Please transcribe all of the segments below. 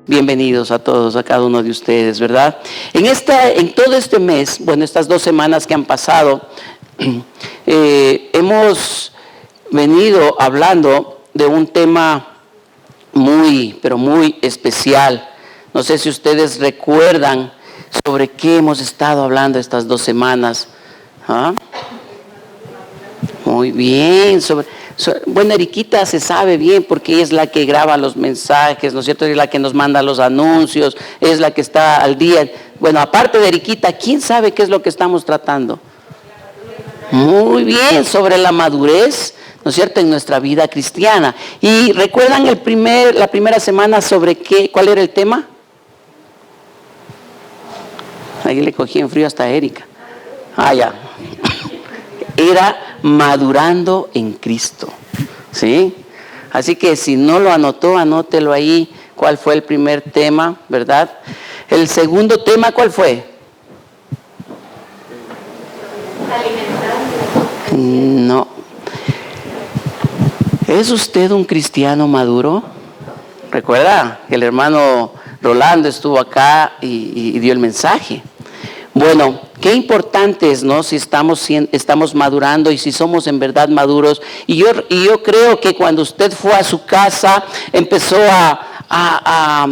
bienvenidos a todos, a cada uno de ustedes, ¿verdad? En todo este mes, bueno, estas 2 semanas que han pasado, hemos venido hablando de un tema muy, pero muy especial. No sé si ustedes recuerdan sobre qué hemos estado hablando estas 2 semanas. ¿Ah? Muy bien. Bueno, Eriquita se sabe bien porque ella es la que graba los mensajes, ¿no es cierto? Es la que nos manda los anuncios, es la que está al día. Bueno, aparte de Eriquita, ¿quién sabe qué es lo que estamos tratando? Muy bien, sobre la madurez, ¿no es cierto?, en nuestra vida cristiana. Y recuerdan la primera semana sobre ¿cuál era el tema? Ahí le cogí en frío hasta a Erika. Ya. Era madurando en Cristo, ¿sí? Así que si no lo anotó, anótelo ahí. ¿Cuál fue el primer tema, verdad? El segundo tema, ¿cuál fue? No. ¿Es usted un cristiano maduro? Recuerda que el hermano Rolando estuvo acá y dio el mensaje. Bueno, qué importante es, ¿no? Si estamos madurando y si somos en verdad maduros. Y yo creo que cuando usted fue a su casa, empezó a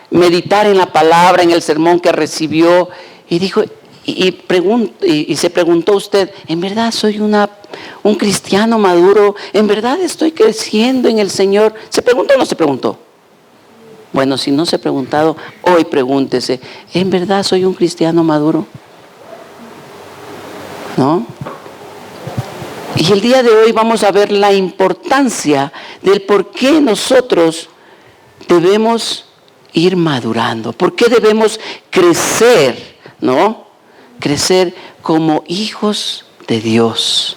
meditar en la palabra, en el sermón que recibió, y dijo, y se preguntó usted, ¿en verdad soy un cristiano maduro? ¿En verdad estoy creciendo en el Señor? ¿Se preguntó o no se preguntó? Bueno, si no se ha preguntado, hoy pregúntese, ¿en verdad soy un cristiano maduro? ¿No? Y el día de hoy vamos a ver la importancia del por qué nosotros debemos ir madurando, por qué debemos crecer, ¿no? Crecer como hijos de Dios.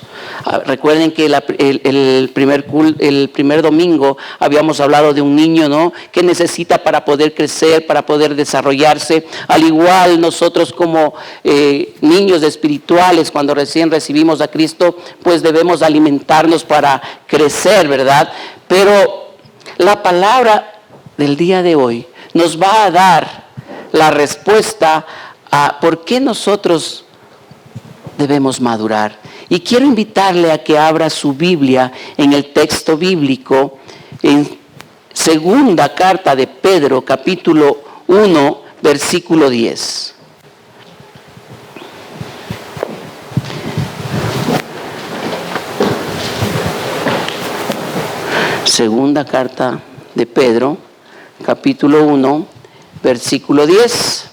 Recuerden que el primer domingo habíamos hablado de un niño, ¿no?, que necesita para poder crecer, para poder desarrollarse. Al igual nosotros como niños espirituales, cuando recién recibimos a Cristo, pues debemos alimentarnos para crecer, ¿verdad? Pero la palabra del día de hoy nos va a dar la respuesta a por qué nosotros debemos madurar. Y quiero invitarle a que abra su Biblia en el texto bíblico, en segunda carta de Pedro, capítulo 1, versículo 10. Segunda carta de Pedro, capítulo 1, versículo 10.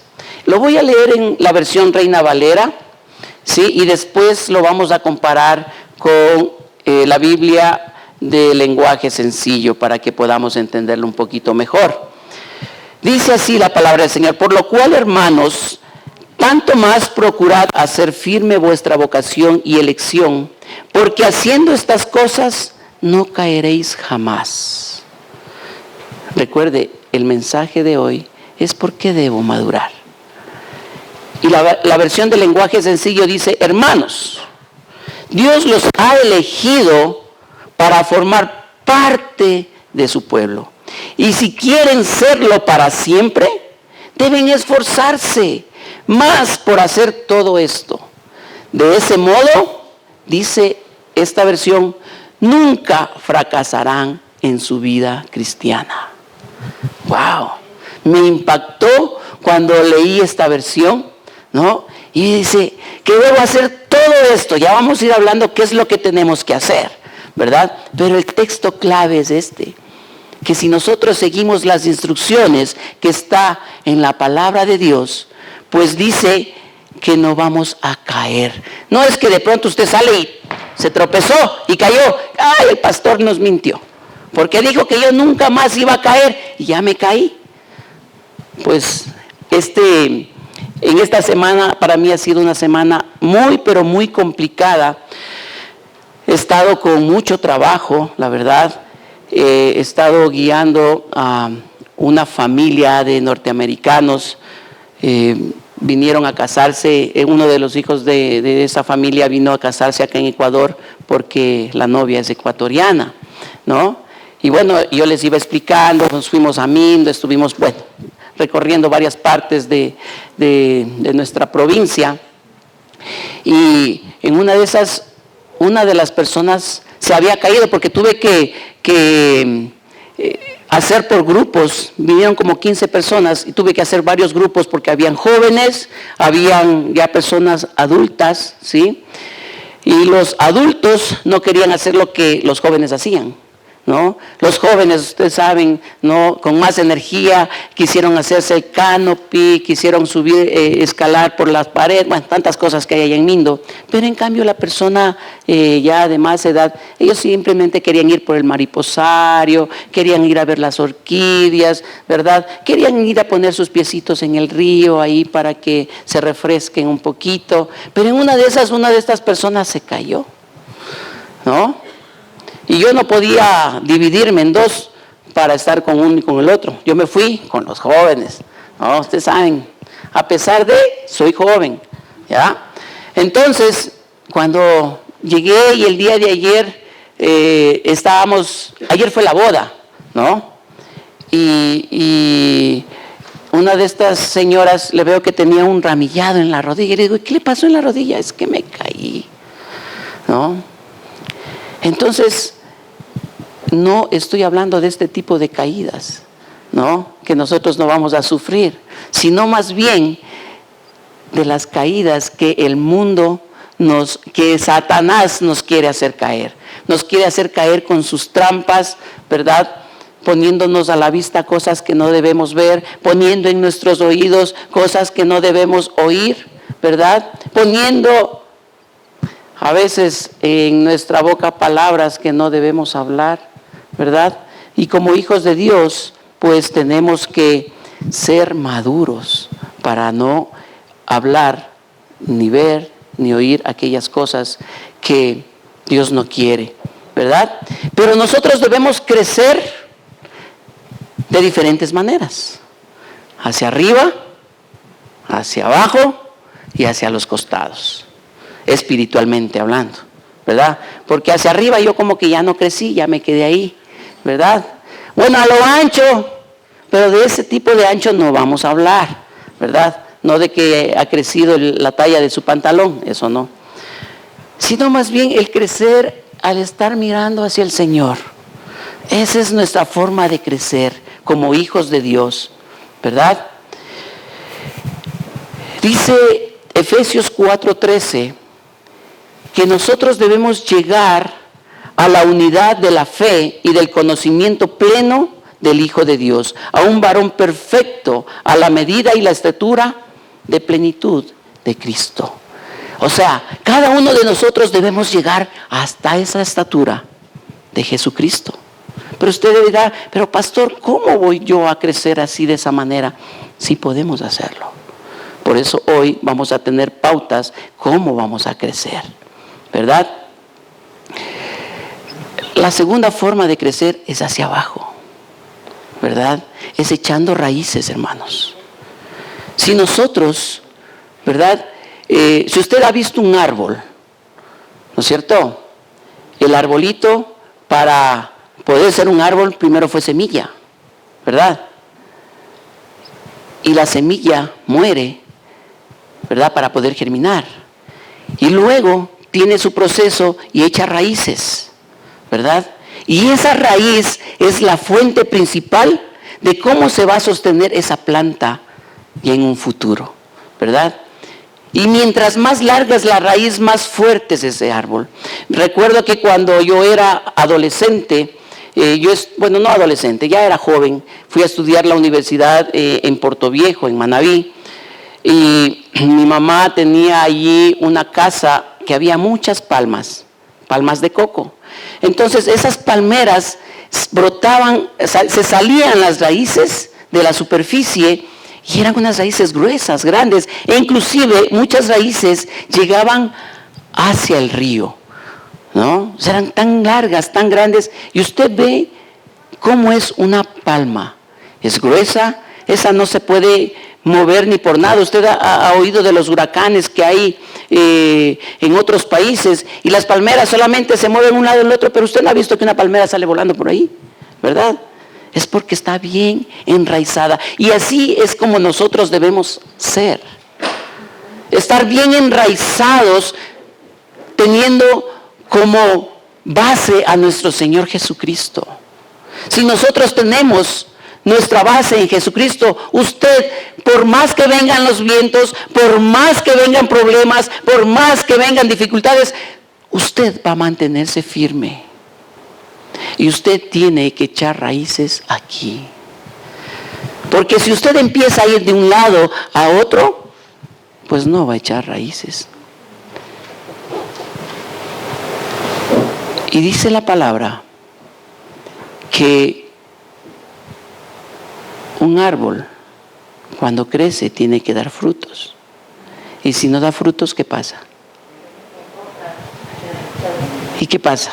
Lo voy a leer en la versión Reina Valera, ¿sí? Y después lo vamos a comparar con la Biblia de lenguaje sencillo para que podamos entenderlo un poquito mejor. Dice así la palabra del Señor: por lo cual, hermanos, tanto más procurad hacer firme vuestra vocación y elección, porque haciendo estas cosas no caeréis jamás. Recuerde, el mensaje de hoy es por qué debo madurar. Y la versión del lenguaje sencillo dice: hermanos, Dios los ha elegido para formar parte de su pueblo. Y si quieren serlo para siempre, deben esforzarse más por hacer todo esto. De ese modo, dice esta versión, nunca fracasarán en su vida cristiana. ¡Wow! Me impactó cuando leí esta versión, ¿no? Y dice que debo hacer todo esto. Ya vamos a ir hablando qué es lo que tenemos que hacer, ¿verdad? Pero el texto clave es que si nosotros seguimos las instrucciones que está en la palabra de Dios, pues dice que no vamos a caer. No es que de pronto usted sale y se tropezó y cayó. ¡Ay, el pastor nos mintió! Porque dijo que yo nunca más iba a caer y ya me caí. Pues en esta semana para mí ha sido una semana muy, pero muy complicada. He estado con mucho trabajo, la verdad. He estado guiando a una familia de norteamericanos. Vinieron a casarse. Uno de los hijos de esa familia vino a casarse acá en Ecuador porque la novia es ecuatoriana, ¿no? Y bueno, yo les iba explicando, nos fuimos a Mindo, estuvimos, bueno, recorriendo varias partes de nuestra provincia. Y en una de esas, una de las personas se había caído porque tuve que hacer por grupos. Vinieron como 15 personas y tuve que hacer varios grupos porque habían jóvenes, habían ya personas adultas, ¿sí? Y los adultos no querían hacer lo que los jóvenes hacían, ¿no? Los jóvenes, ustedes saben, ¿no?, con más energía quisieron hacerse el canopy, quisieron subir, escalar por las paredes, bueno, tantas cosas que hay allá en Mindo. Pero en cambio la persona ya de más edad, ellos simplemente querían ir por el mariposario, querían ir a ver las orquídeas, ¿verdad? Querían ir a poner sus piecitos en el río ahí para que se refresquen un poquito. Pero en una de estas personas se cayó, ¿no? Y yo no podía dividirme en dos para estar con uno y con el otro. Yo me fui con los jóvenes, ¿no? Ustedes saben, a pesar de, soy joven, ¿ya? Entonces, cuando llegué y el día de ayer ayer fue la boda, ¿no? Y una de estas señoras le veo que tenía un ramillado en la rodilla. Y le digo, ¿qué le pasó en la rodilla? Es que me caí, ¿no? Entonces, no estoy hablando de este tipo de caídas, ¿no?, que nosotros no vamos a sufrir, sino más bien de las caídas que el mundo que Satanás nos quiere hacer caer. Nos quiere hacer caer con sus trampas, ¿verdad?, poniéndonos a la vista cosas que no debemos ver, poniendo en nuestros oídos cosas que no debemos oír, ¿verdad?, poniendo a veces en nuestra boca palabras que no debemos hablar, ¿verdad? Y como hijos de Dios, pues tenemos que ser maduros para no hablar, ni ver, ni oír aquellas cosas que Dios no quiere, ¿verdad? Pero nosotros debemos crecer de diferentes maneras, hacia arriba, hacia abajo y hacia los costados, espiritualmente hablando, ¿verdad? Porque hacia arriba yo como que ya no crecí, ya me quedé ahí, ¿verdad? Bueno, a lo ancho, pero de ese tipo de ancho no vamos a hablar, ¿verdad? No de que ha crecido la talla de su pantalón, eso no. Sino más bien el crecer al estar mirando hacia el Señor. Esa es nuestra forma de crecer como hijos de Dios, ¿verdad? Dice Efesios 4:13 que nosotros debemos llegar a la unidad de la fe y del conocimiento pleno del Hijo de Dios, a un varón perfecto, a la medida y la estatura de plenitud de Cristo. O sea, cada uno de nosotros debemos llegar hasta esa estatura de Jesucristo. Pero usted dirá, pero pastor, ¿cómo voy yo a crecer así de esa manera? Sí podemos hacerlo. Por eso hoy vamos a tener pautas cómo vamos a crecer, ¿verdad? La segunda forma de crecer es hacia abajo, ¿verdad? Es echando raíces, hermanos. Si nosotros, ¿verdad? Si usted ha visto un árbol, ¿no es cierto? El arbolito, para poder ser un árbol, primero fue semilla, ¿verdad? Y la semilla muere, ¿verdad?, para poder germinar. Y luego tiene su proceso y echa raíces, ¿verdad? Y esa raíz es la fuente principal de cómo se va a sostener esa planta y en un futuro, ¿verdad? Y mientras más larga es la raíz, más fuerte es ese árbol. Recuerdo que cuando yo era adolescente, no adolescente, ya era joven, fui a estudiar la universidad en Portoviejo, en Manabí, y mi mamá tenía allí una casa que había muchas palmas de coco. Entonces esas palmeras brotaban, se salían las raíces de la superficie y eran unas raíces gruesas, grandes, e inclusive muchas raíces llegaban hacia el río, ¿no? O sea, eran tan largas, tan grandes, y usted ve cómo es una palma. Es gruesa, esa no se puede mover ni por nada. Usted ha oído de los huracanes que hay en otros países, y las palmeras solamente se mueven un lado y el otro, pero usted no ha visto que una palmera sale volando por ahí, ¿verdad? Es porque está bien enraizada. Y así es como nosotros debemos ser. Estar bien enraizados, teniendo como base a nuestro Señor Jesucristo. Si nosotros tenemos nuestra base en Jesucristo, usted, por más que vengan los vientos, por más que vengan problemas, por más que vengan dificultades, usted va a mantenerse firme. Y usted tiene que echar raíces aquí. Porque si usted empieza a ir de un lado a otro, pues no va a echar raíces. Y dice la palabra que un árbol, cuando crece, tiene que dar frutos. Y si no da frutos, ¿qué pasa? ¿Y qué pasa?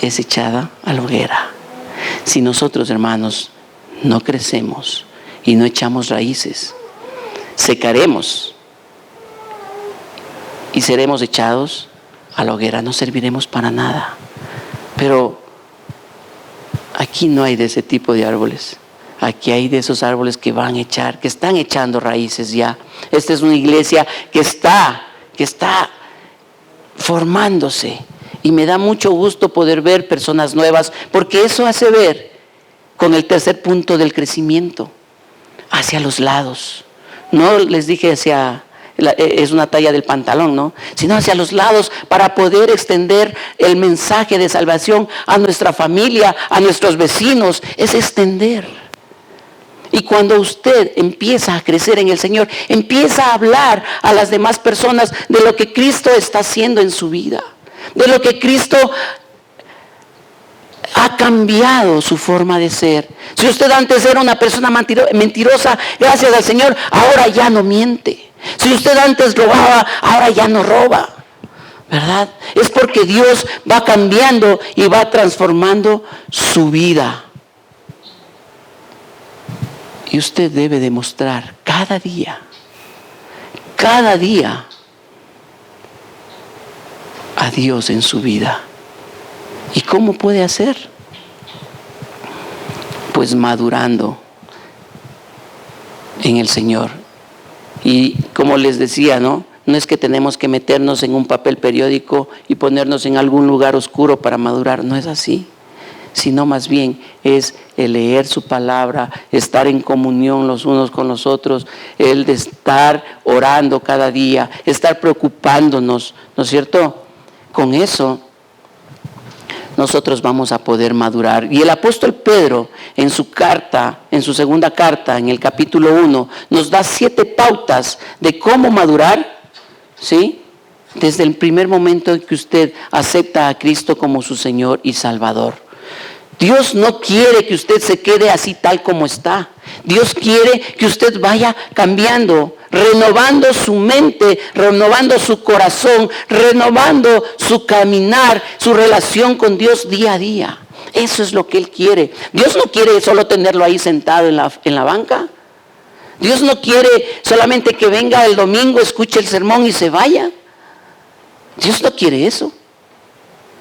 Es echada a la hoguera. Si nosotros, hermanos, no crecemos y no echamos raíces, secaremos y seremos echados a la hoguera, no serviremos para nada. Pero aquí no hay de ese tipo de árboles. Aquí hay de esos árboles que van a echar, que están echando raíces ya. Esta es una iglesia que está formándose. Y me da mucho gusto poder ver personas nuevas, porque eso hace ver con el tercer punto del crecimiento, hacia los lados. No les dije es una talla del pantalón, ¿no? Sino hacia los lados, para poder extender el mensaje de salvación a nuestra familia, a nuestros vecinos. Es extender. Y cuando usted empieza a crecer en el Señor, empieza a hablar a las demás personas de lo que Cristo está haciendo en su vida, de lo que Cristo ha cambiado su forma de ser. Si usted antes era una persona mentirosa, gracias al Señor, ahora ya no miente. Si usted antes robaba, ahora ya no roba, ¿verdad? Es porque Dios va cambiando y va transformando su vida. Y usted debe demostrar cada día a Dios en su vida. ¿Y cómo puede hacer? Pues madurando en el Señor. Y como les decía, no es que tenemos que meternos en un papel periódico y ponernos en algún lugar oscuro para madurar, no es así. Sino más bien es el leer su palabra, estar en comunión los unos con los otros, el de estar orando cada día, estar preocupándonos, ¿no es cierto? Con eso nosotros vamos a poder madurar. Y el apóstol Pedro, en su carta, en su segunda carta, en el capítulo 1, nos da 7 pautas de cómo madurar, ¿sí? Desde el primer momento en que usted acepta a Cristo como su Señor y Salvador. Dios no quiere que usted se quede así tal como está. Dios quiere que usted vaya cambiando, renovando su mente, renovando su corazón, renovando su caminar, su relación con Dios día a día. Eso es lo que Él quiere. Dios no quiere solo tenerlo ahí sentado en la banca. Dios no quiere solamente que venga el domingo, escuche el sermón y se vaya. Dios no quiere eso.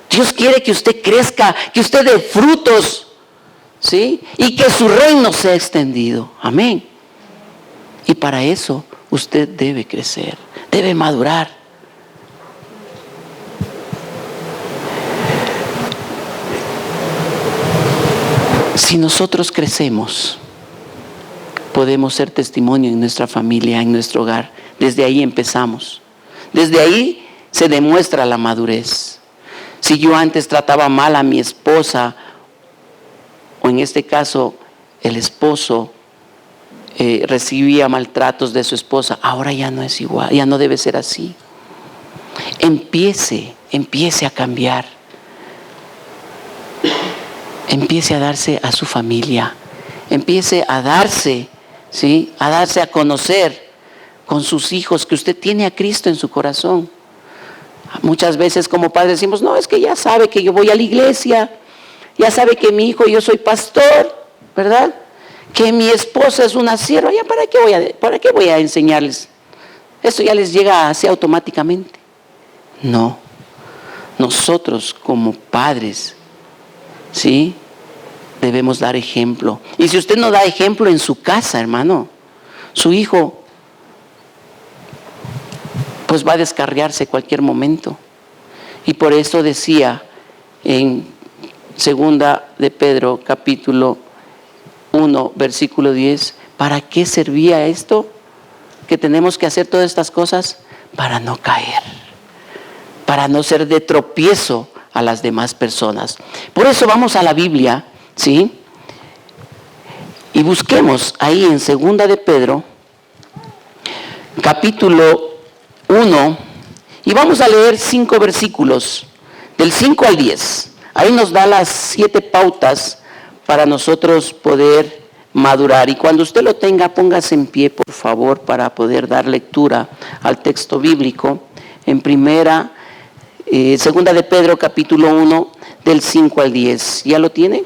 Dios quiere que usted crezca, que usted dé frutos, ¿sí? Y que su reino sea extendido. Amén. Y para eso usted debe crecer, debe madurar. Si nosotros crecemos, podemos ser testimonio en nuestra familia, en nuestro hogar. Desde ahí empezamos. Desde ahí se demuestra la madurez. Si yo antes trataba mal a mi esposa, o en este caso el esposo recibía maltratos de su esposa, ahora ya no es igual, ya no debe ser así. Empiece a cambiar. Empiece a darse a su familia. Empiece a darse, ¿sí? A darse a conocer con sus hijos que usted tiene a Cristo en su corazón. Muchas veces como padres decimos, no, es que ya sabe que yo voy a la iglesia, ya sabe que mi hijo, yo soy pastor, ¿verdad? Que mi esposa es una sierva, ya ¿para qué voy a enseñarles? Eso ya les llega así automáticamente. No, nosotros como padres, ¿sí? debemos dar ejemplo. Y si usted no da ejemplo en su casa, hermano, su hijo pues va a descarriarse cualquier momento. Y por eso decía en segunda de Pedro, capítulo 1, versículo 10, ¿para qué servía esto? Que tenemos que hacer todas estas cosas para no caer, para no ser de tropiezo a las demás personas. Por eso vamos a la Biblia, ¿sí? Y busquemos ahí en segunda de Pedro, capítulo 1, y vamos a leer 5 versículos, del 5 al 10. Ahí nos da las 7 pautas para nosotros poder madurar. Y cuando usted lo tenga, póngase en pie, por favor, para poder dar lectura al texto bíblico. En segunda de Pedro, capítulo 1, del 5 al 10. ¿Ya lo tiene?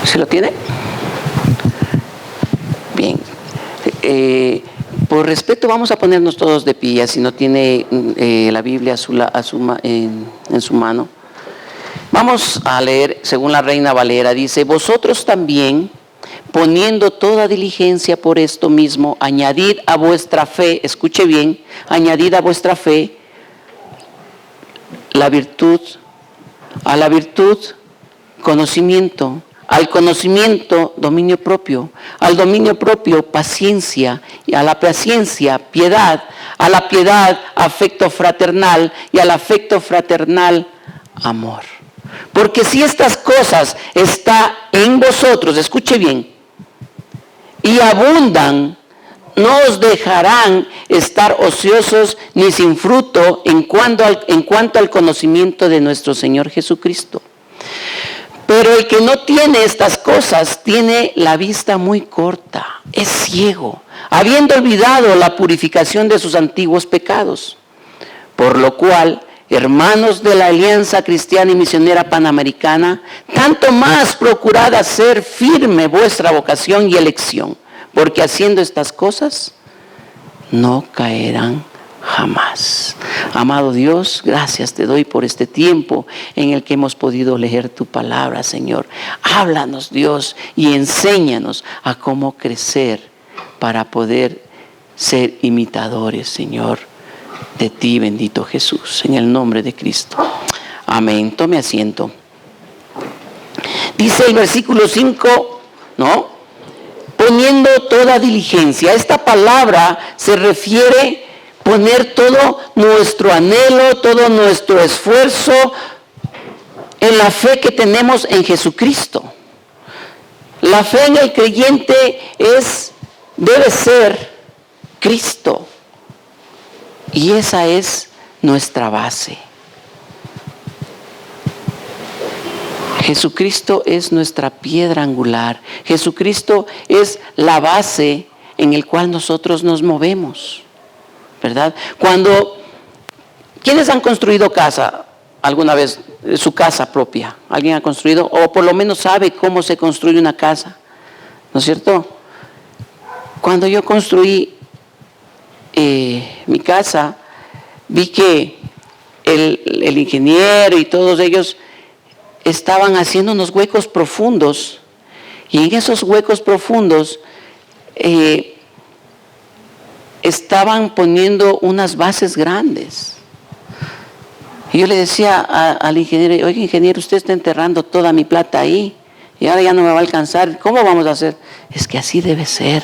¿Se lo tiene? Bien. Por respeto vamos a ponernos todos de pie, si no tiene la Biblia en su mano. Vamos a leer según la Reina Valera. Dice: vosotros también, poniendo toda diligencia por esto mismo, añadid a vuestra fe, escuche bien, añadid a vuestra fe la virtud, a la virtud conocimiento, al conocimiento dominio propio, al dominio propio paciencia, y a la paciencia piedad, a la piedad afecto fraternal, y al afecto fraternal amor. Porque si estas cosas están en vosotros, escuche bien, y abundan, no os dejarán estar ociosos ni sin fruto en cuanto al conocimiento de nuestro Señor Jesucristo. Pero el que no tiene estas cosas tiene la vista muy corta, es ciego, habiendo olvidado la purificación de sus antiguos pecados. Por lo cual, hermanos de la Alianza Cristiana y Misionera Panamericana, tanto más procurad hacer firme vuestra vocación y elección, porque haciendo estas cosas no caerán jamás. Amado Dios, gracias te doy por este tiempo en el que hemos podido leer tu palabra, Señor. Háblanos, Dios, y enséñanos a cómo crecer para poder ser imitadores, Señor, de ti, bendito Jesús, en el nombre de Cristo. Amén. Tome asiento. Dice el versículo 5, ¿no? Poniendo toda diligencia. Esta palabra se refiere poner todo nuestro anhelo, todo nuestro esfuerzo en la fe que tenemos en Jesucristo. La fe en el creyente debe ser Cristo. Y esa es nuestra base. Jesucristo es nuestra piedra angular. Jesucristo es la base en el cual nosotros nos movemos. ¿Verdad? ¿Quiénes han construido casa alguna vez? Su casa propia. ¿Alguien ha construido? O por lo menos sabe cómo se construye una casa. ¿No es cierto? Cuando yo construí mi casa, vi que el ingeniero y todos ellos estaban haciendo unos huecos profundos. Y en esos huecos profundos estaban poniendo unas bases grandes. Y yo le decía al ingeniero: oye, ingeniero, usted está enterrando toda mi plata ahí y ahora ya no me va a alcanzar. ¿Cómo vamos a hacer? Es que así debe ser.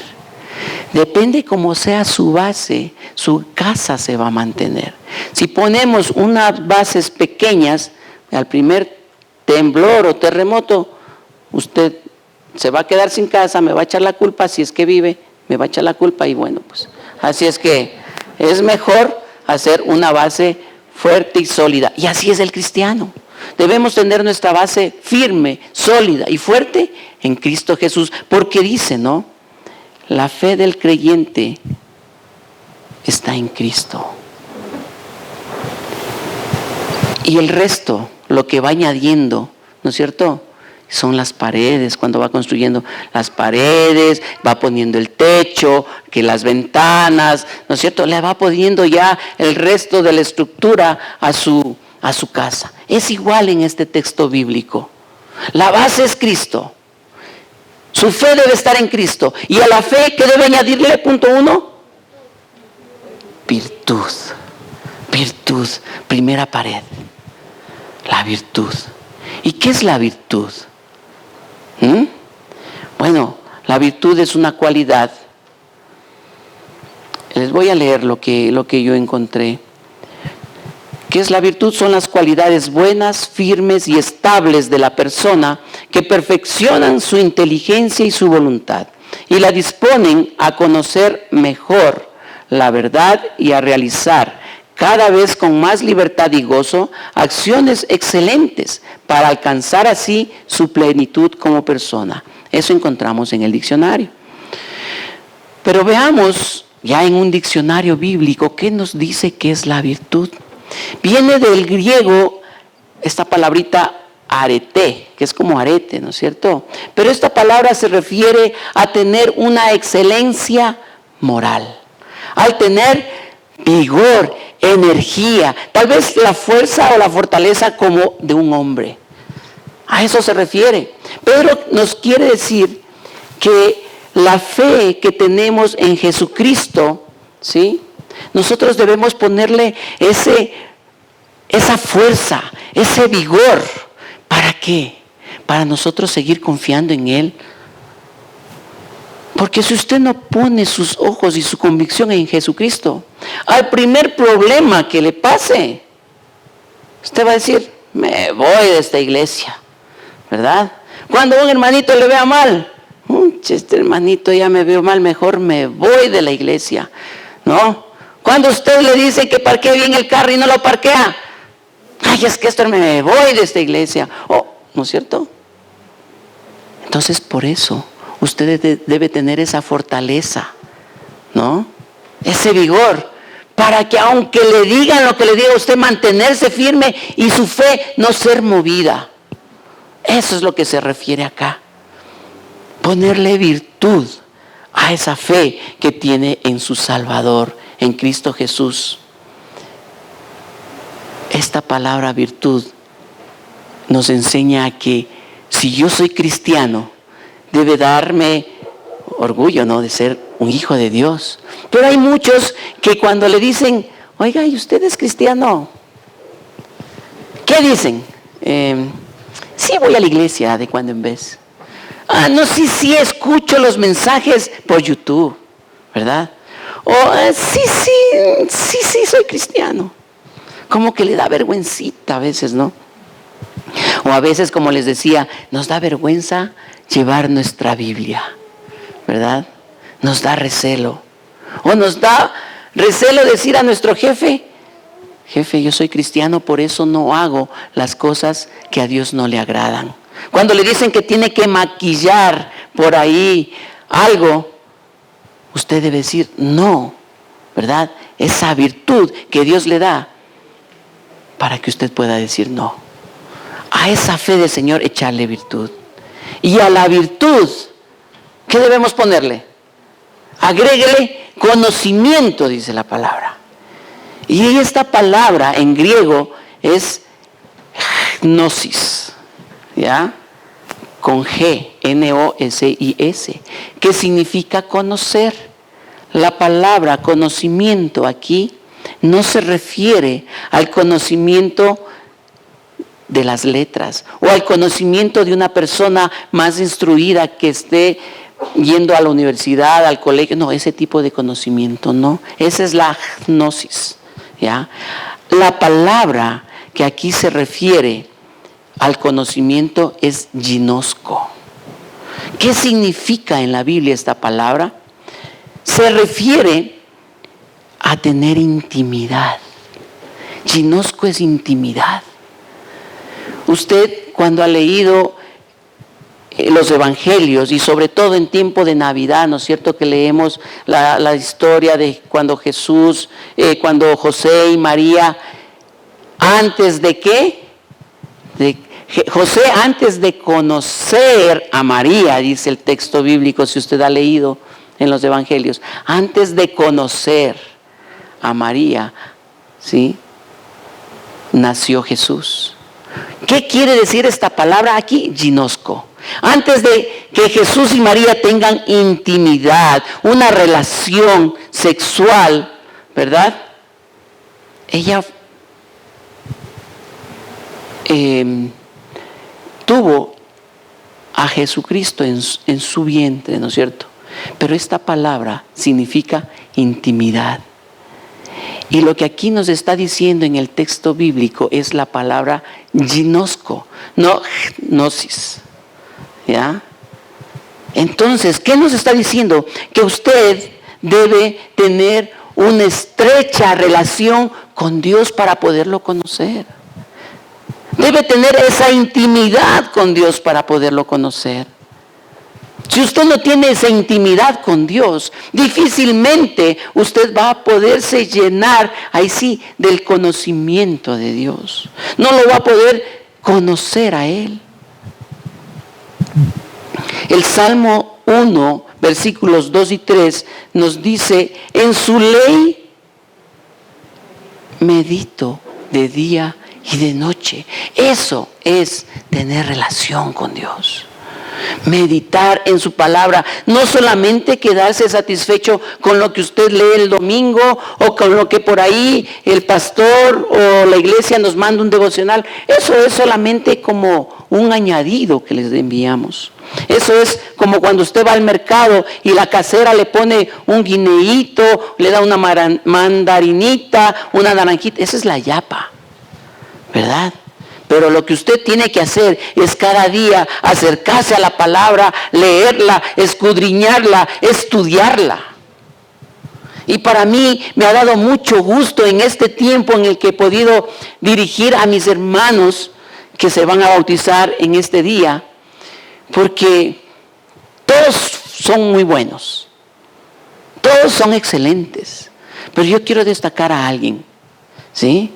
Depende cómo sea su base, su casa se va a mantener. Si ponemos unas bases pequeñas, al primer temblor o terremoto, usted se va a quedar sin casa, me va a echar la culpa, si es que vive, me va a echar la culpa y bueno, pues así es que es mejor hacer una base fuerte y sólida. Y así es el cristiano. Debemos tener nuestra base firme, sólida y fuerte en Cristo Jesús. Porque dice, ¿no? La fe del creyente está en Cristo. Y el resto, lo que va añadiendo, ¿no es cierto? son las paredes, cuando va construyendo las paredes, va poniendo el techo, que las ventanas, ¿no es cierto? Le va poniendo ya el resto de la estructura a su casa. Es igual en este texto bíblico. La base es Cristo. Su fe debe estar en Cristo. Y a la fe, ¿qué debe añadirle? Punto 1. Virtud. Virtud. Primera pared. La virtud. ¿Y qué es la virtud? Bueno, la virtud es una cualidad. Les voy a leer lo que yo encontré. ¿Qué es la virtud? Son las cualidades buenas, firmes y estables de la persona que perfeccionan su inteligencia y su voluntad y la disponen a conocer mejor la verdad y a realizar cada vez con más libertad y gozo acciones excelentes para alcanzar así su plenitud como persona. Eso encontramos en el diccionario. Pero veamos ya en un diccionario bíblico qué nos dice que es la virtud. Viene del griego esta palabrita arete, que es como arete, ¿no es cierto? Pero esta palabra se refiere a tener una excelencia moral, al tener vigor, energía, tal vez la fuerza o la fortaleza como de un hombre. A eso se refiere. Pedro nos quiere decir que la fe que tenemos en Jesucristo, ¿sí?, nosotros debemos ponerle esa fuerza, ese vigor. ¿Para qué? Para nosotros seguir confiando en Él. Porque si usted no pone sus ojos y su convicción en Jesucristo, al primer problema que le pase, usted va a decir, me voy de esta iglesia, ¿verdad? Cuando un hermanito le vea mal, este hermanito ya me veo mal, mejor me voy de la iglesia, ¿no? Cuando usted le dice que parquee bien el carro y no lo parquea, ay, es que esto me voy de esta iglesia. ¿No es cierto? Entonces, por eso, usted debe tener esa fortaleza, ¿no? Ese vigor, para que aunque le digan lo que le diga, usted mantenerse firme y su fe no ser movida. Eso es lo que se refiere acá. Ponerle virtud a esa fe que tiene en su Salvador, en Cristo Jesús. Esta palabra virtud nos enseña que si yo soy cristiano, debe darme orgullo, ¿no?, de ser un hijo de Dios. Pero hay muchos que cuando le dicen, oiga, ¿y usted es cristiano? ¿Qué dicen? Sí, voy a la iglesia de cuando en vez. No, sí, escucho los mensajes por YouTube, ¿verdad? Sí, soy cristiano. Como que le da vergüencita a veces, ¿no? O a veces, como les decía, nos da vergüenza llevar nuestra Biblia, ¿verdad? Nos da recelo. O nos da recelo decir a nuestro jefe, yo soy cristiano, por eso no hago las cosas que a Dios no le agradan. Cuando le dicen que tiene que maquillar por ahí algo, usted debe decir no, ¿verdad? Esa virtud que Dios le da para que usted pueda decir no. A esa fe del Señor echarle virtud. Y a la virtud, ¿qué debemos ponerle? Agréguele conocimiento, dice la palabra. Y esta palabra en griego es gnosis, ¿ya? Con G, N-O-S-I-S, que significa conocer. La palabra conocimiento aquí no se refiere al conocimiento de las letras o al conocimiento de una persona más instruida que esté yendo a la universidad, al colegio. No, ese tipo de conocimiento no. Esa es la gnosis, ¿ya? La palabra que aquí se refiere al conocimiento es ginosco. ¿Qué significa en la Biblia esta palabra? Se refiere a tener intimidad. Ginosco es intimidad. Usted, cuando ha leído los evangelios, y sobre todo en tiempo de Navidad, ¿no es cierto?, que leemos la historia de cuando Jesús, cuando José y María, antes de qué, de José, antes de conocer a María, dice el texto bíblico, si usted ha leído en los evangelios, antes de conocer a María, ¿sí?, nació Jesús. ¿Qué quiere decir esta palabra aquí? Ginosco. Antes de que Jesús y María tengan intimidad, una relación sexual, ¿verdad? Ella tuvo a Jesucristo en su vientre, ¿no es cierto? Pero esta palabra significa intimidad. Y lo que aquí nos está diciendo en el texto bíblico es la palabra ginosco, no gnosis. ¿Ya? Entonces, ¿qué nos está diciendo? Que usted debe tener una estrecha relación con Dios para poderlo conocer. Debe tener esa intimidad con Dios para poderlo conocer. Si usted no tiene esa intimidad con Dios, difícilmente usted va a poderse llenar, ahí sí, del conocimiento de Dios. No lo va a poder conocer a Él. El Salmo 1, versículos 2 y 3 nos dice, en su ley medito de día y de noche. Eso es tener relación con Dios. Meditar en su palabra, no solamente quedarse satisfecho con lo que usted lee el domingo o con lo que por ahí el pastor o la iglesia nos manda un devocional. Eso es solamente como un añadido que les enviamos. Eso es como cuando usted va al mercado y la casera le pone un guineíto, le da una mandarinita, una naranjita. Esa es la yapa, ¿verdad? Pero lo que usted tiene que hacer es cada día acercarse a la palabra, leerla, escudriñarla, estudiarla. Y para mí me ha dado mucho gusto en este tiempo en el que he podido dirigir a mis hermanos que se van a bautizar en este día, porque todos son muy buenos, todos son excelentes, pero yo quiero destacar a alguien, ¿sí?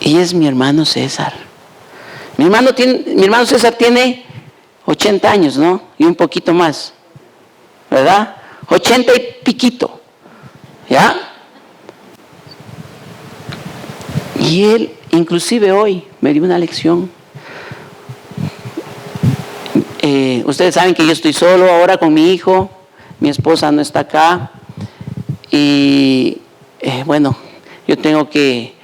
Y es mi hermano César. Mi hermano César tiene 80 años, ¿no? Y un poquito más, ¿verdad? 80 y piquito, ¿ya? Y él, inclusive hoy, me dio una lección. Ustedes saben que yo estoy solo ahora con mi hijo, mi esposa no está acá. Y bueno, yo tengo que...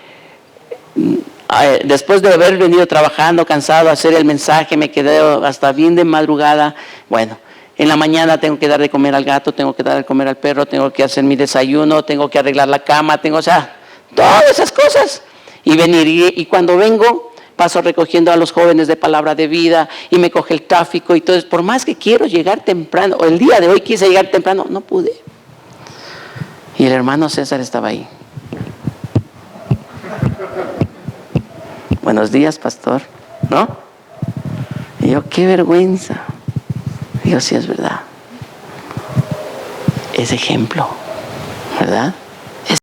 después de haber venido trabajando, cansado, hacer el mensaje, me quedé hasta bien de madrugada. Bueno, en la mañana tengo que dar de comer al gato, tengo que dar de comer al perro, tengo que hacer mi desayuno, tengo que arreglar la cama, o sea, todas esas cosas. Y venir, y cuando vengo, paso recogiendo a los jóvenes de Palabra de Vida y me coge el tráfico. Y entonces, por más que quiero llegar temprano, o el día de hoy quise llegar temprano, no pude. Y el hermano César estaba ahí. Buenos días, pastor, ¿no? Y yo, qué vergüenza. Y yo, sí, es verdad. Es ejemplo, ¿verdad? Es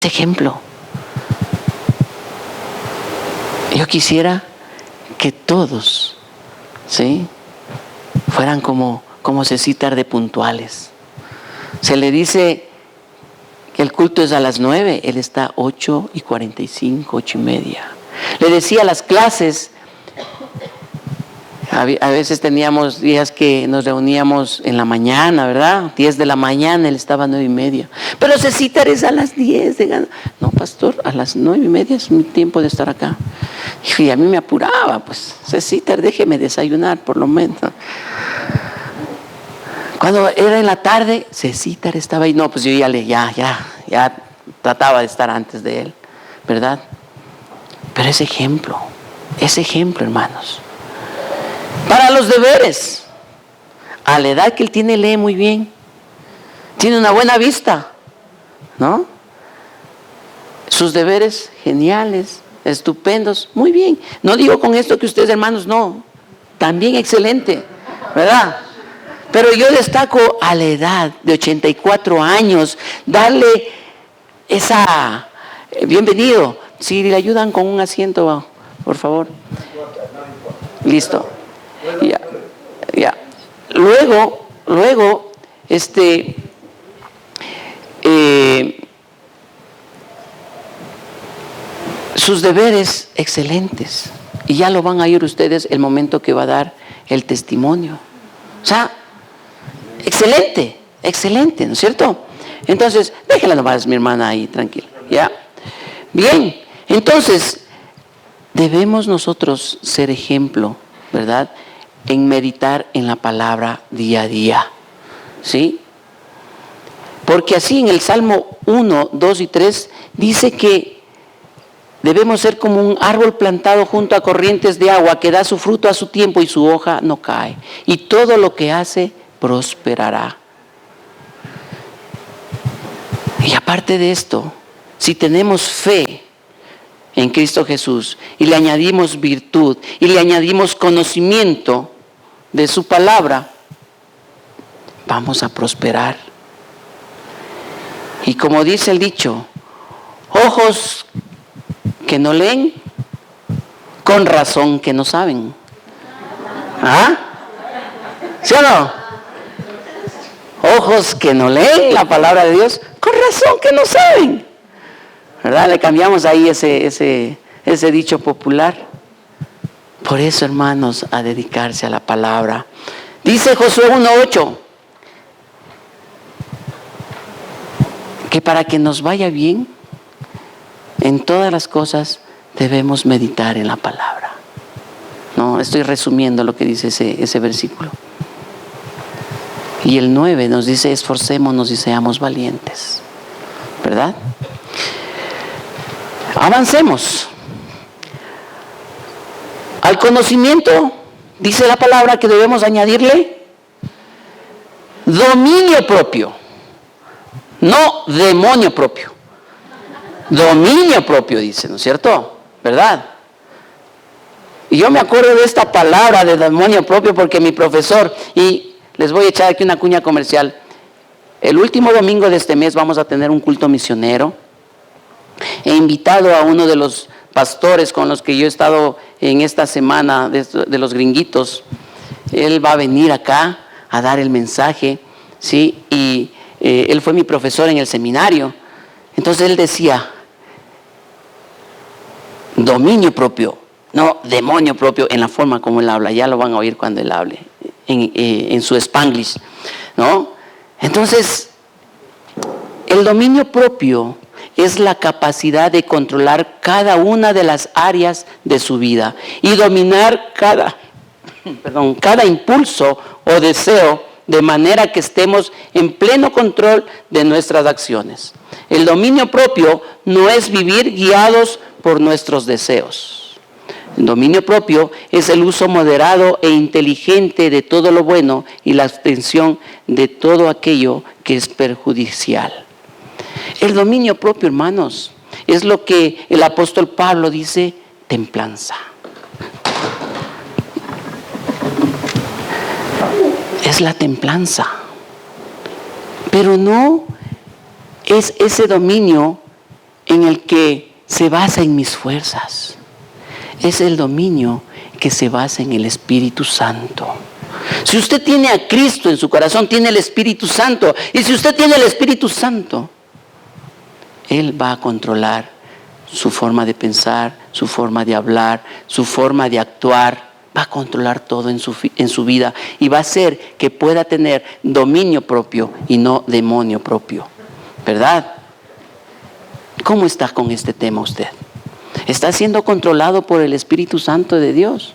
ejemplo. Yo quisiera que todos, ¿sí?, fueran como Cecitar de puntuales. Se le dice que el culto es a las 9, él está 8:45, 8:30. Le decía las clases, a veces teníamos días que nos reuníamos en la mañana, ¿verdad? 10 de la mañana, él estaba a 9:30. Pero Cecitar es a las 10. No, pastor, a las 9:30 es mi tiempo de estar acá. Y a mí me apuraba, pues, Cecitar, déjeme desayunar por lo menos. Cuando era en la tarde, Cecitar estaba ahí. No, pues yo ya trataba de estar antes de él, ¿verdad? Pero es ejemplo, hermanos. Para los deberes, a la edad que él tiene, lee muy bien, tiene una buena vista, ¿no? Sus deberes geniales, estupendos, muy bien. No digo con esto que ustedes, hermanos, no, también excelente, ¿verdad? Pero yo destaco a la edad de 84 años, darle esa bienvenido. Si le ayudan con un asiento por favor. Listo. Ya, ya. Luego, sus deberes excelentes. Y ya lo van a oír ustedes el momento que va a dar el testimonio. O sea, excelente, excelente, ¿no es cierto? Entonces, déjela nomás, mi hermana, ahí, tranquila, ¿ya? Bien, entonces, debemos nosotros ser ejemplo, ¿verdad? En meditar en la palabra día a día, ¿sí? Porque así en el Salmo 1, 2 y 3 dice que debemos ser como un árbol plantado junto a corrientes de agua que da su fruto a su tiempo y su hoja no cae. Y todo lo que hace prosperará. Y aparte de esto, si tenemos fe en Cristo Jesús y le añadimos virtud y le añadimos conocimiento de su palabra, vamos a prosperar. Y como dice el dicho, ojos que no leen, con razón que no saben. ¿Ah? ¿Sí o no? Ojos que no leen la palabra de Dios, con razón que no saben. ¿Verdad? Le cambiamos ahí ese dicho popular. Por eso, hermanos, a dedicarse a la palabra. Dice Josué 1:8, que para que nos vaya bien en todas las cosas debemos meditar en la palabra. No, estoy resumiendo lo que dice ese versículo. Y el 9 nos dice, esforcémonos y seamos valientes. ¿Verdad? Avancemos. Al conocimiento, dice la palabra que debemos añadirle dominio propio. No demonio propio. Dominio propio, dice, ¿no es cierto? ¿Verdad? Y yo me acuerdo de esta palabra de dominio propio porque mi profesor, y les voy a echar aquí una cuña comercial, el último domingo de este mes vamos a tener un culto misionero. He invitado a uno de los pastores con los que yo he estado en esta semana de los gringuitos. Él va a venir acá a dar el mensaje, ¿sí? Y él fue mi profesor en el seminario. Entonces él decía, dominio propio, no demonio propio, en la forma como él habla. Ya lo van a oír cuando él hable, en su Spanglish, ¿no? Entonces, el dominio propio es la capacidad de controlar cada una de las áreas de su vida y dominar cada impulso o deseo de manera que estemos en pleno control de nuestras acciones. El dominio propio no es vivir guiados por nuestros deseos. El dominio propio es el uso moderado e inteligente de todo lo bueno y la abstención de todo aquello que es perjudicial. El dominio propio, hermanos, es lo que el apóstol Pablo dice, templanza. Es la templanza. Pero no es ese dominio en el que se basa en mis fuerzas. Es el dominio que se basa en el Espíritu Santo. Si usted tiene a Cristo en su corazón, tiene el Espíritu Santo. Y si usted tiene el Espíritu Santo, Él va a controlar su forma de pensar, su forma de hablar, su forma de actuar. Va a controlar todo en su vida y va a hacer que pueda tener dominio propio y no demonio propio. ¿Verdad? ¿Cómo está con este tema usted? ¿Está siendo controlado por el Espíritu Santo de Dios?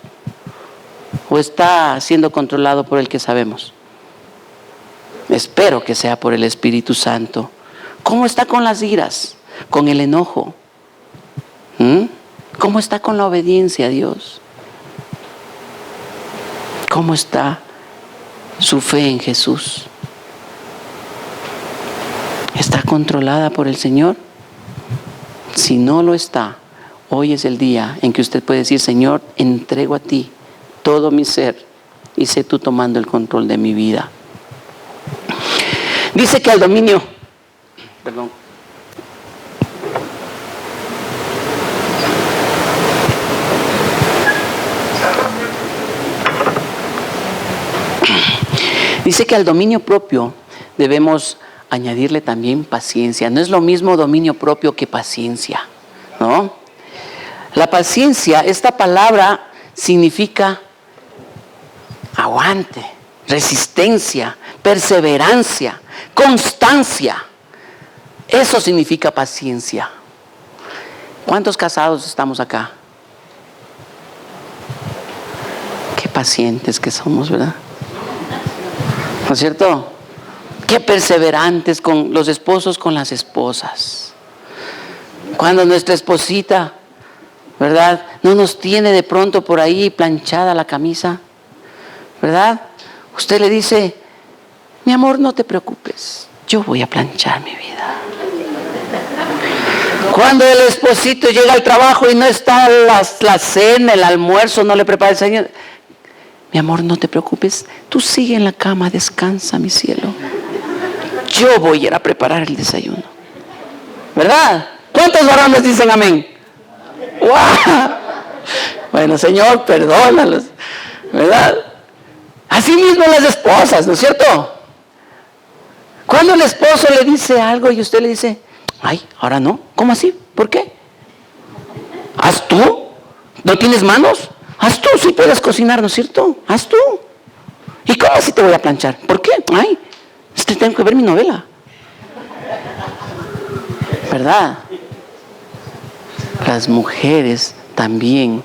¿O está siendo controlado por el que sabemos? Espero que sea por el Espíritu Santo. ¿Cómo está con las iras? ¿Con el enojo? ¿Cómo está con la obediencia a Dios? ¿Cómo está su fe en Jesús? ¿Está controlada por el Señor? Si no lo está, hoy es el día en que usted puede decir, Señor, entrego a ti todo mi ser y sé tú tomando el control de mi vida. Dice que al dominio, Dice que al dominio propio debemos añadirle también paciencia. No es lo mismo dominio propio que paciencia, ¿no? La paciencia, esta palabra significa aguante, resistencia, perseverancia, constancia. Eso significa paciencia. ¿Cuántos casados estamos acá? Qué pacientes que somos, ¿verdad? ¿No es cierto? Qué perseverantes con los esposos, con las esposas. Cuando nuestra esposita, ¿verdad?, no nos tiene de pronto por ahí planchada la camisa, ¿verdad? Usted le dice: mi amor, no te preocupes, yo voy a planchar mi vida. Cuando el esposito llega al trabajo y no está la cena, el almuerzo, no le prepara el desayuno: mi amor, no te preocupes, tú sigue en la cama, descansa, mi cielo. Yo voy a ir a preparar el desayuno. ¿Verdad? ¿Cuántos varones dicen amén? ¡Wow! Bueno, Señor, perdónalos. ¿Verdad? Así mismo las esposas, ¿no es cierto? Cuando el esposo le dice algo y usted le dice: ay, ahora no. ¿Cómo así? ¿Por qué? ¿Haz tú? ¿No tienes manos? Haz tú, si puedes cocinar, ¿no es cierto? Haz tú. ¿Y cómo así te voy a planchar? ¿Por qué? Ay, tengo que ver mi novela. ¿Verdad? Las mujeres también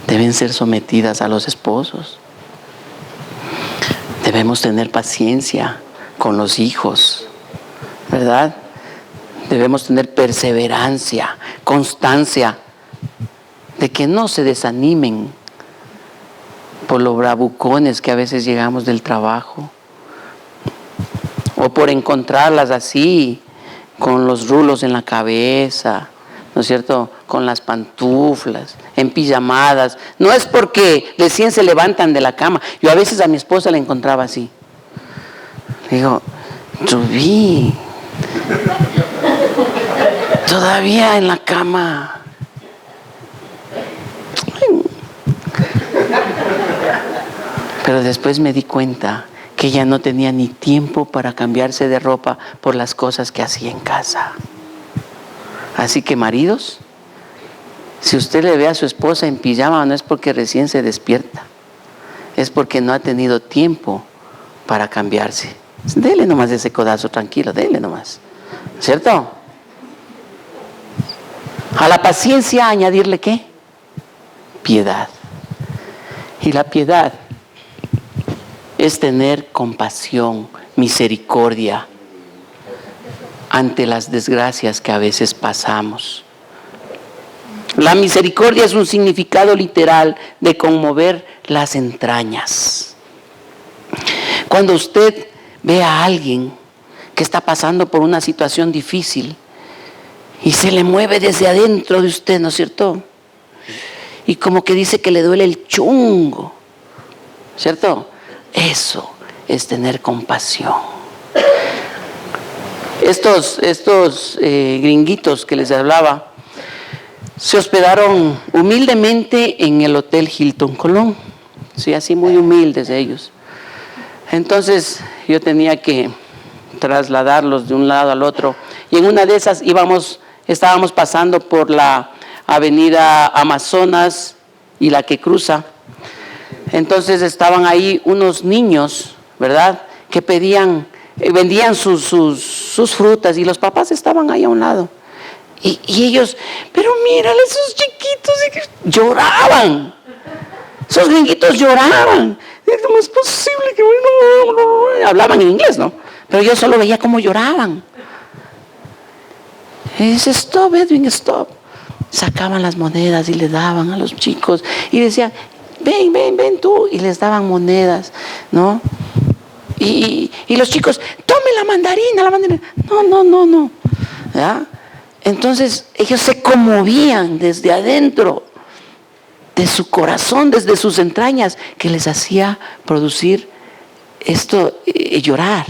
deben ser sometidas a los esposos. Debemos tener paciencia con los hijos, ¿verdad? Debemos tener perseverancia, constancia, de que no se desanimen por los bravucones que a veces llegamos del trabajo, o por encontrarlas así, con los rulos en la cabeza, ¿no es cierto?, con las pantuflas, en pijamadas. No es porque recién se levantan de la cama. Yo a veces a mi esposa la encontraba así. Digo: Rubí, todavía en la cama. Pero después me di cuenta que ella no tenía ni tiempo para cambiarse de ropa por las cosas que hacía en casa. Así que, maridos, si usted le ve a su esposa en pijama, no es porque recién se despierta, es porque no ha tenido tiempo para cambiarse. Dele nomás ese codazo, tranquilo, dele nomás, ¿cierto? A la paciencia añadirle ¿qué? Piedad. Y la piedad es tener compasión, misericordia ante las desgracias que a veces pasamos. La misericordia es un significado literal de conmover las entrañas. Cuando usted ve a alguien que está pasando por una situación difícil y se le mueve desde adentro de usted, ¿no es cierto? Y como que dice que le duele el chungo, ¿cierto? Eso es tener compasión. Estos gringuitos que les hablaba se hospedaron humildemente en el Hotel Hilton Colón. Sí, así muy humildes ellos. Entonces yo tenía que trasladarlos de un lado al otro. Y en una de esas estábamos pasando por la avenida Amazonas y la que cruza. Entonces estaban ahí unos niños, ¿verdad?, que vendían sus frutas, y los papás estaban ahí a un lado. Y ellos: pero mírale, esos chiquitos, lloraban. Esos gringuitos lloraban. ¿Cómo es posible que bueno? Hablaban en inglés, ¿no? Pero yo solo veía cómo lloraban. Y dice: stop, Edwin, stop. Sacaban las monedas y le daban a los chicos. Y decían: ven tú. Y les daban monedas, ¿no? Y los chicos: tome la mandarina. No. ¿Ya? Entonces ellos se conmovían desde adentro de su corazón, desde sus entrañas, que les hacía producir esto, llorar.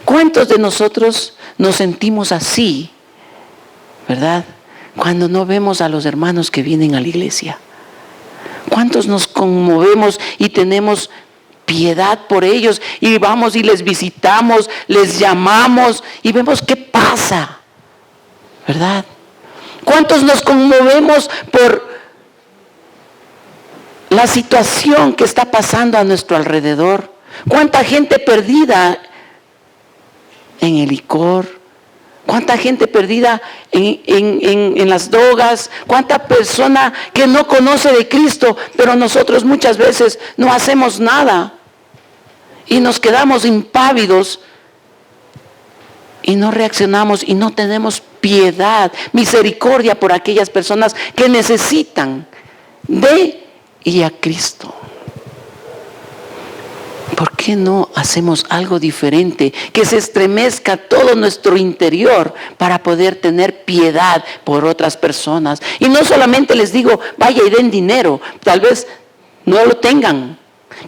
¿Cuántos de nosotros nos sentimos así, verdad, cuando no vemos a los hermanos que vienen a la iglesia? ¿Cuántos nos conmovemos y tenemos piedad por ellos y vamos y les visitamos, les llamamos y vemos qué pasa, ¿verdad? ¿Cuántos nos conmovemos por la situación que está pasando a nuestro alrededor? ¿Cuánta gente perdida en el licor? ¿Cuánta gente perdida en las drogas? ¿Cuánta persona que no conoce de Cristo? Pero nosotros muchas veces no hacemos nada y nos quedamos impávidos y no reaccionamos y no tenemos piedad, misericordia por aquellas personas que necesitan de y a Cristo. ¿Por qué no hacemos algo diferente? Que se estremezca todo nuestro interior para poder tener piedad por otras personas. Y no solamente les digo, vaya y den dinero, tal vez no lo tengan.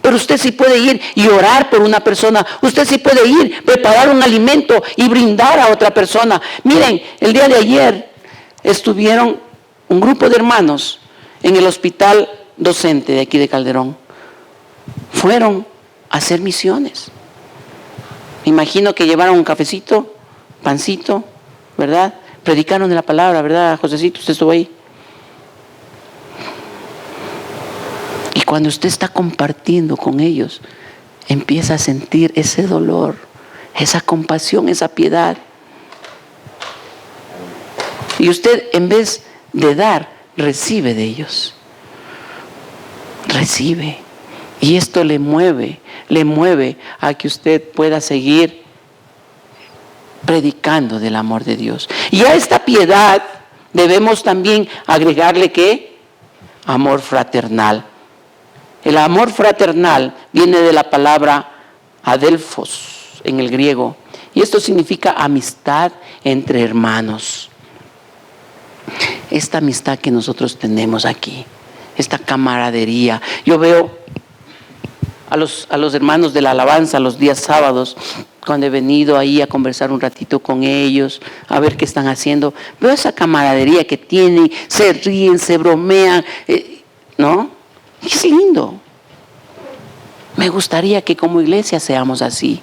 Pero usted sí puede ir y orar por una persona. Usted sí puede ir, preparar un alimento y brindar a otra persona. Miren, el día de ayer estuvieron un grupo de hermanos en el hospital docente de aquí de Calderón. Fueron a hacer misiones. Me imagino que llevaron un cafecito, pancito, ¿verdad? Predicaron de la palabra, ¿verdad, Josecito? Usted estuvo ahí. Y cuando usted está compartiendo con ellos, empieza a sentir ese dolor, esa compasión, esa piedad. Y usted, en vez de dar, recibe de ellos. Recibe. Y esto le mueve a que usted pueda seguir predicando del amor de Dios. Y a esta piedad debemos también agregarle ¿qué? Amor fraternal. El amor fraternal viene de la palabra adelphos en el griego. Y esto significa amistad entre hermanos. Esta amistad que nosotros tenemos aquí, esta camaradería. Yo veo a los hermanos de la alabanza los días sábados, cuando he venido ahí a conversar un ratito con ellos, a ver qué están haciendo. Veo esa camaradería que tienen, se ríen, se bromean, ¿no? Es lindo. Me gustaría que como iglesia seamos así.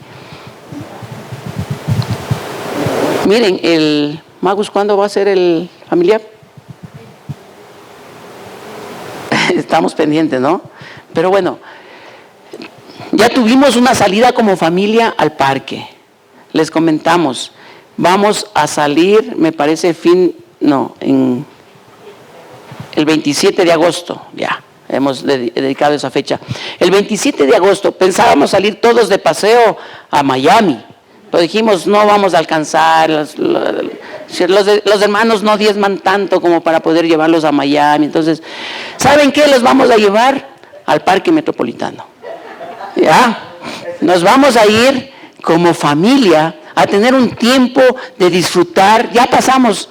Miren, Magus, ¿cuándo va a ser el familiar? Estamos pendientes, ¿no? Pero bueno, ya tuvimos una salida como familia al parque. Les comentamos, vamos a salir, me parece en el 27 de agosto, ya. Hemos dedicado esa fecha. El 27 de agosto pensábamos salir todos de paseo a Miami. Pero dijimos, no vamos a alcanzar. Los hermanos no diezman tanto como para poder llevarlos a Miami. Entonces, ¿saben qué? Los vamos a llevar al Parque Metropolitano. ¿Ya? Nos vamos a ir como familia a tener un tiempo de disfrutar. Ya pasamos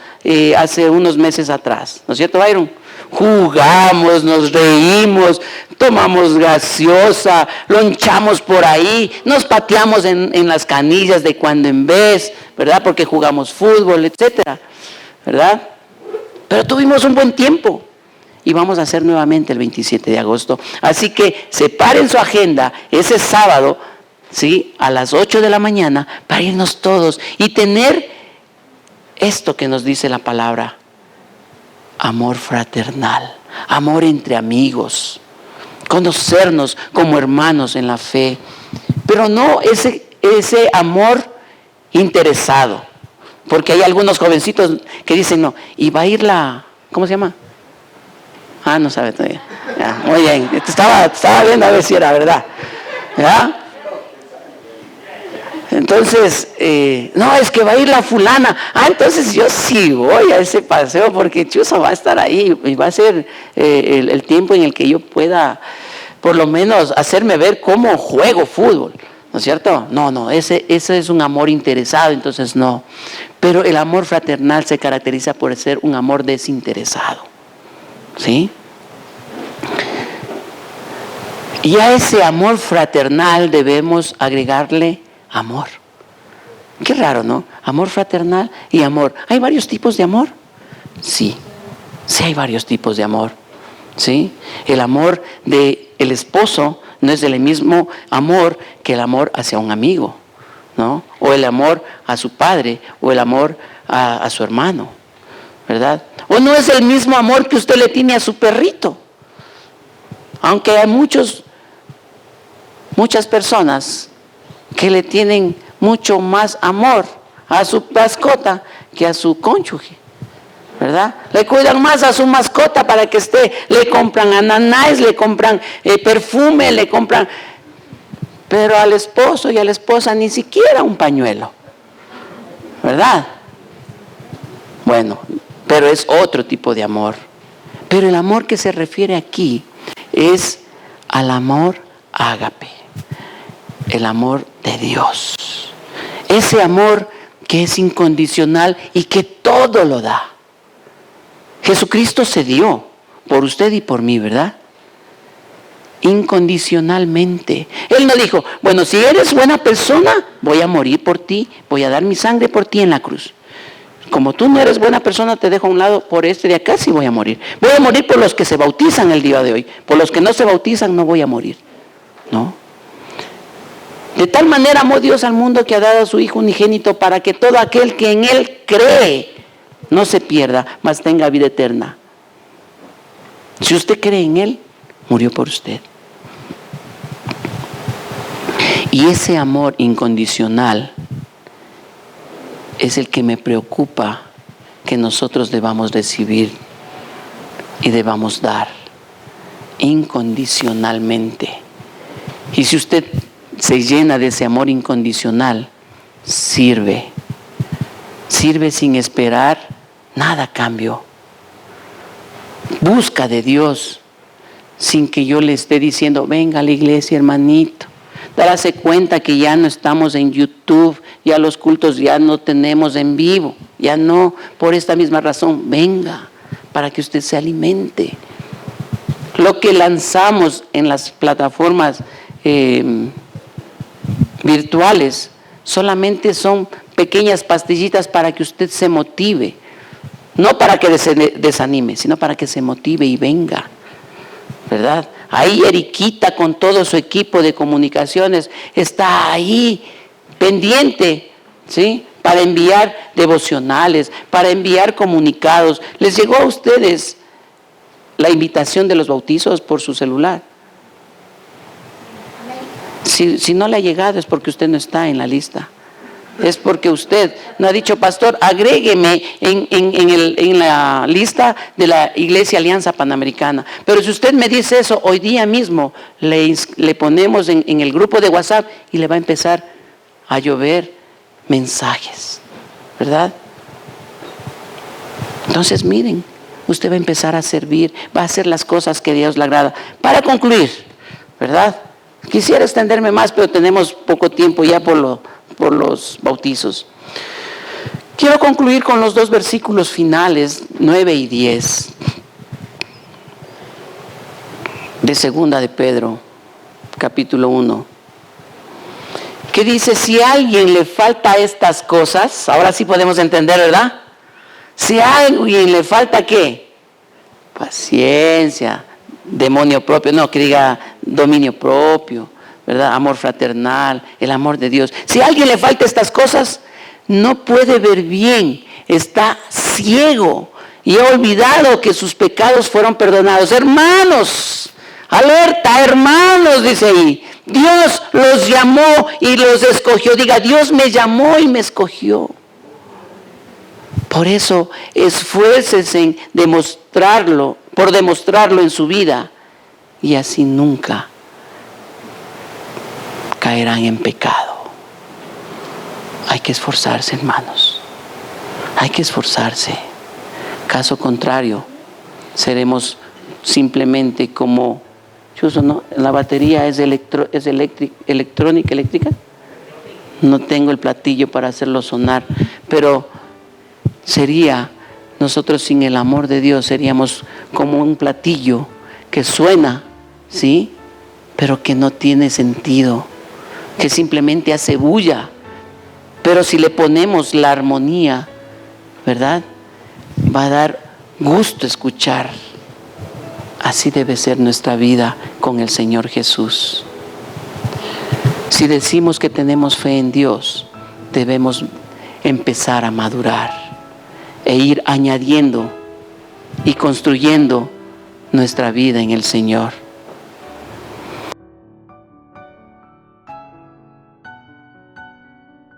hace unos meses atrás. ¿No es cierto, Byron? Jugamos, nos reímos, tomamos gaseosa, lonchamos por ahí, nos pateamos en las canillas de cuando en vez, ¿verdad? Porque jugamos fútbol, etcétera, ¿verdad? Pero tuvimos un buen tiempo y vamos a hacer nuevamente el 27 de agosto. Así que separen su agenda ese sábado, ¿sí? A las 8 de la mañana para irnos todos y tener esto que nos dice la palabra. Amor fraternal, amor entre amigos, conocernos como hermanos en la fe, pero no ese amor interesado, porque hay algunos jovencitos que dicen, no, y va a ir ¿cómo se llama? No sabe todavía. Ya, muy bien, estaba viendo a ver si era verdad, ¿ya? Entonces, no, es que va a ir la fulana. Entonces yo sí voy a ese paseo porque Chuzo va a estar ahí y va a ser el tiempo en el que yo pueda por lo menos hacerme ver cómo juego fútbol, ¿no es cierto? No, ese es un amor interesado, entonces no. Pero el amor fraternal se caracteriza por ser un amor desinteresado, ¿sí? Y a ese amor fraternal debemos agregarle amor. Qué raro, ¿no? Amor fraternal y amor. ¿Hay varios tipos de amor? Sí hay varios tipos de amor. ¿Sí? El amor del esposo no es el mismo amor que el amor hacia un amigo, ¿no? O el amor a su padre, o el amor a su hermano, ¿verdad? O no es el mismo amor que usted le tiene a su perrito. Aunque hay muchas personas que le tienen mucho más amor a su mascota que a su cónyuge, ¿verdad? Le cuidan más a su mascota para que esté, le compran ananás, le compran perfume, le compran, pero al esposo y a la esposa ni siquiera un pañuelo, ¿verdad? Bueno, pero es otro tipo de amor. Pero el amor que se refiere aquí es al amor ágape, el amor de Dios. Ese amor que es incondicional y que todo lo da. Jesucristo se dio por usted y por mí, ¿verdad? Incondicionalmente. Él no dijo, bueno, si eres buena persona, voy a morir por ti, voy a dar mi sangre por ti en la cruz. Como tú no eres buena persona, te dejo a un lado, por este de acá sí voy a morir. Voy a morir por los que se bautizan el día de hoy. Por los que no se bautizan no voy a morir. ¿No? De tal manera amó Dios al mundo que ha dado a su Hijo unigénito para que todo aquel que en Él cree no se pierda, mas tenga vida eterna. Si usted cree en Él, murió por usted. Y ese amor incondicional es el que me preocupa que nosotros debamos recibir y debamos dar incondicionalmente. Y si usted se llena de ese amor incondicional, sirve sin esperar nada a cambio. Busca de Dios sin que yo le esté diciendo, venga a la iglesia, hermanito. Darse cuenta que ya no estamos en YouTube, ya los cultos ya no tenemos en vivo, ya no, por esta misma razón, venga, para que usted se alimente. Lo que lanzamos en las plataformas virtuales solamente son pequeñas pastillitas para que usted se motive, no para que se desanime, sino para que se motive y venga, ¿verdad? Ahí Eriquita con todo su equipo de comunicaciones está ahí pendiente, ¿sí? Para enviar devocionales, para enviar comunicados. ¿Les llegó a ustedes la invitación de los bautizos por su celular? Si no le ha llegado es porque usted no está en la lista. Es porque usted no ha dicho, pastor, agrégueme en la lista de la Iglesia Alianza Panamericana. Pero si usted me dice eso, hoy día mismo le ponemos en el grupo de WhatsApp y le va a empezar a llover mensajes, ¿verdad? Entonces miren, usted va a empezar a servir, va a hacer las cosas que a Dios le agrada. Para concluir, ¿verdad? Quisiera extenderme más, pero tenemos poco tiempo ya por los bautizos. Quiero concluir con los dos versículos finales, 9 y 10, de segunda de Pedro, capítulo 1, que dice, si a alguien le falta estas cosas, ahora sí podemos entender, ¿verdad? Si a alguien le falta, ¿qué? Paciencia, demonio propio, no, que diga dominio propio, ¿verdad? Amor fraternal, el amor de Dios. Si a alguien le falta estas cosas, no puede ver bien, está ciego y ha olvidado que sus pecados fueron perdonados. Hermanos, alerta, hermanos, dice ahí, Dios los llamó y los escogió. Diga, Dios me llamó y me escogió. Por eso, esfuércese en demostrarlo, por demostrarlo en su vida, y así nunca caerán en pecado. Hay que esforzarse, hermanos. Hay que esforzarse. Caso contrario, seremos simplemente como, ¿no? La batería es eléctrica. No tengo el platillo para hacerlo sonar, pero sería, nosotros sin el amor de Dios seríamos como un platillo que suena, ¿sí? Pero que no tiene sentido, que simplemente hace bulla. Pero si le ponemos la armonía, ¿verdad? Va a dar gusto escuchar. Así debe ser nuestra vida con el Señor Jesús. Si decimos que tenemos fe en Dios, debemos empezar a madurar e ir añadiendo y construyendo nuestra vida en el Señor.